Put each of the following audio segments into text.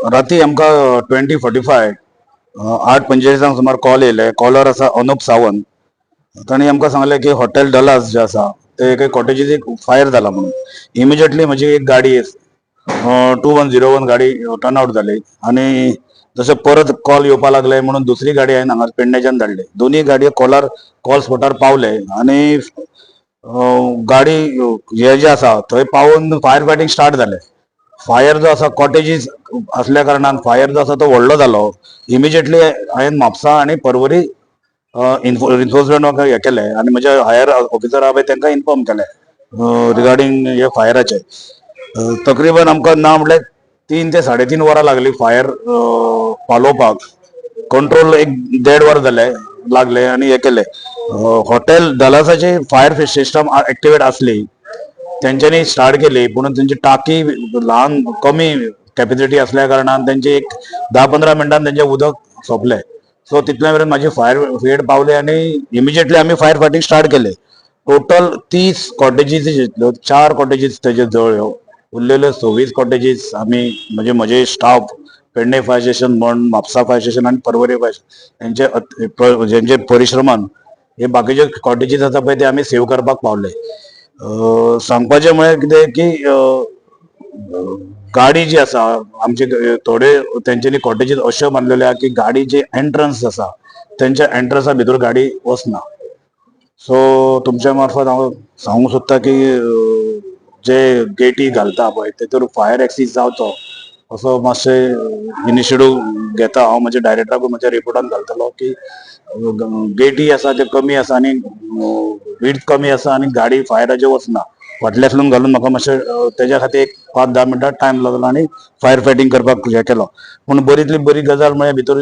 राती आमकां 20:45 8:45 सुमार कॉल येयले. कॉलर आसा अनुप सावंत. तांणी आमकां सांगलें की हॉटेल डलास जे आसा ते एके कॉटेजीत एक फायर जाला म्हणून. इमिजिएटली म्हजी एक गाडी 2101 गाडी टर्न आउट जाली आनी जशें परत कॉल येवपा लागले म्हणून दुसरी गाडी हांवें हांगा पेडणेच्यान धाडली. दोनूय गाडयो कॉल स्पॉटार पावले आनी गाडी हे जे आसा थंय पावून फायर फायटींग स्टार्ट जालें. फायर जो आसा कॉटेजीस असल्या कारणान फायर जो आसा तो व्हडलो जालो. इमिजिएटली हांवें म्हापसा आनी पर्वरी इन्फोर्समेंट हे केले आनी म्हजे हायर ऑफिसर आहा पळय तांकां इन्फॉर्म केलें रिगार्डींग हे फायराचे. तकरीबन आमकां ना म्हटल्यार 3 ते 3.5 वरां लागली फायर पालोवपाक. कंट्रोल एक 1.5 वर लागले आनी हे केले. हॉटेल डलासाची फायर सिस्टम एक्टिवेट असली तेंच्यांनी स्टार्ट केली पूण तेंची टाकी ल्हान कमी कॅपॅसिटी असल्या कारणान तेंचे एक 10-15 मिनटान तेंचें उदक सोंपलें. सो तितल्या मेरेन म्हाजी फायर ब्रिगेड पावली आनी इमिजिएटली आमी फायर फायटींग स्टार्ट केलें. टोटल 30 कॉटेजीस जितल्यो 4 कॉटेजीस तेजे जळ्ळ्यो. उरलेल्यो 26 कॉटेजीस आमी म्हणजे म्हजे स्टाफ पेडणे फायर स्टेशन म्हण म्हापसा फायर स्टेशन आनी पर्वरी फायर स्टेशन हेंचे परिश्रमान हे बाकीचे कॉटेजीस आसा पळय ते आमी सेव करपाक पावले. सांगपाचें म्हळ्यार कितें की गाडी जी आसा आमचे थोडे तेंच्यांनी कॉटेजीस अश्यो बांदलेल्यो आहा की गाडी जे एंट्रन्स आसा तेंच्या एंट्रन्सा भितर गाडी वचना. सो तुमच्या मार्फत हांव सांगूंक सोदता की जे गेटी घालता पळय तेतूर फायर एक्सीस जावचो असो मातशें इनिशिएटीव घेता. हांव म्हज्या डायरेक्टराकूय म्हज्या रिपोर्टान घालतलो की गेटी आसा ते कमी आसा आनी विड्थ कमी आसा आनी गाडी फायराच्यो वचना. फाटल्यातल्यान घालून म्हाका मातशें तेज्या खातीर एक 5-10 मिनटां टायम लागलो आनी फायर फायटींग करपाक हे केलो. पूण बरींतली बरी गजाल म्हळ्यार भितर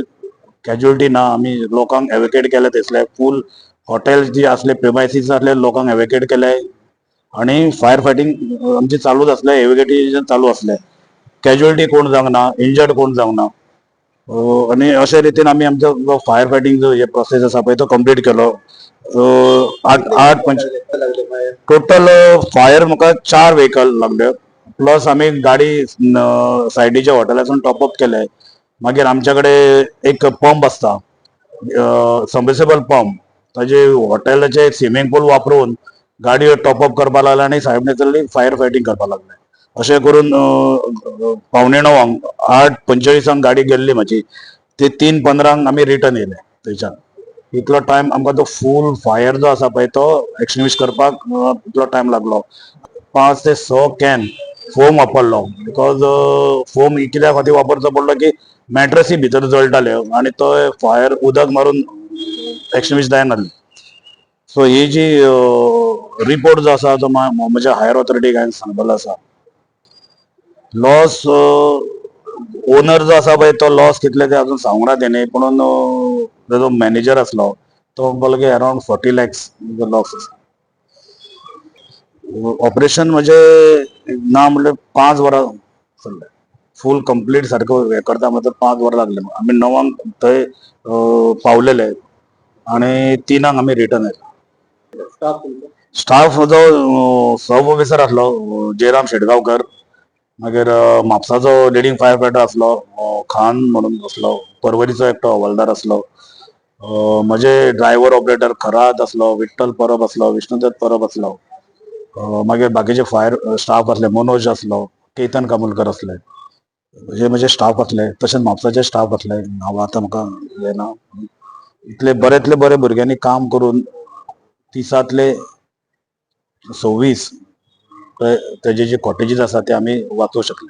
कॅज्युअलिटी ना. आमी लोकांक एवॅक्युएट केले थंयसले फूल हॉटेल जी आसले प्रिमायसीस आसले लोकांक एवॅक्युएट केले आनी फायर फायटींग आमची चालूच आसलें. एवॅक्युएशन चालू आसलें. कॅज्युअलिटी कोण जावंक ना, इंजर्ड कोण जावंक ना. आनी अशे रितीन आमी आमचो फायर फायटींग जो हे प्रोसेस आसा पळय तो कंप्लीट केलो. टोटल फायर म्हाका 4 व्हेकल लागले प्लस आमी गाडी सायडीच्या हॉटेलासून टॉपअप केले. मागीर आमच्या कडेन एक पंप आसता सबमर्सिबल पंप ताजे हॉटेलाचे स्विमींग पूल वापरून गाडयो टॉपअप करपाक लागले आनी सायडींतली फायर फायटींग करपाक लागले. अशें करून 8:45 8:45 गाडी गेल्ली म्हाजी ती 3:15 आमी रिटर्न येयले थंयच्यान. इतलो टायम आमकां तो फूल फायर जो आसा पळय तो एक्सटिंग्विश करपाक इतलो टायम लागलो. 5 ते 6 कॅन फोम वापरलो बिकॉज फोम कित्या खातीर वापरचो पडलो की मॅट्रसी भितर जळटाल्यो आनी तो फायर उदक मारून एक्सटिंग्विश जायनासलें. सो ही जी रिपोर्ट जो आसा तो म्हज्या हायर ऑथॉरिटीक हांवें सांगलेलो आसा. लॉस ओनर जो आसा पळय तो लॉस कितले ते अजून सांगूंक ना तेणी पूण जो मॅनेजर आसलो तो म्हणपाक लागलो की अरावंड 40 lakhs लॉस आसा. ऑपरेशन म्हणजे ना म्हणल्यार 5 वरां चल्लें. फूल कंप्लीट सारको हे करता म्हणल्यार 5 वरां लागले. आमी 9 थंय पावलेले आनी 3 आमी रिटर्न येयले. स्टाफ जो सब ऑफिसर आसलो जयराम शेटगांवकर. मागीर म्हापसाचो लिडींग फायर फायटर आसलो खान म्हणून आसलो. पर्वरीचो एकटो हवालदार आसलो. म्हजे ड्रायव्हर ऑपरेटर खरात आसलो. विठ्ठल परब आसलो. विष्णुदत्त परब आसलो. मागीर बाकीचे फायर स्टाफ आसले. मनोज आसलो. केतन कामुलकर आसले. हे म्हजे स्टाफ आसले. तशेंच म्हापसाचे स्टाफ आसले. नांवां आतां म्हाका हे ना. इतले बरेंतले बरे भुरग्यांनी काम करून 30तले 26 तेजे जे कॉटेजीस आसा ते आमी वाचोवंक शकले.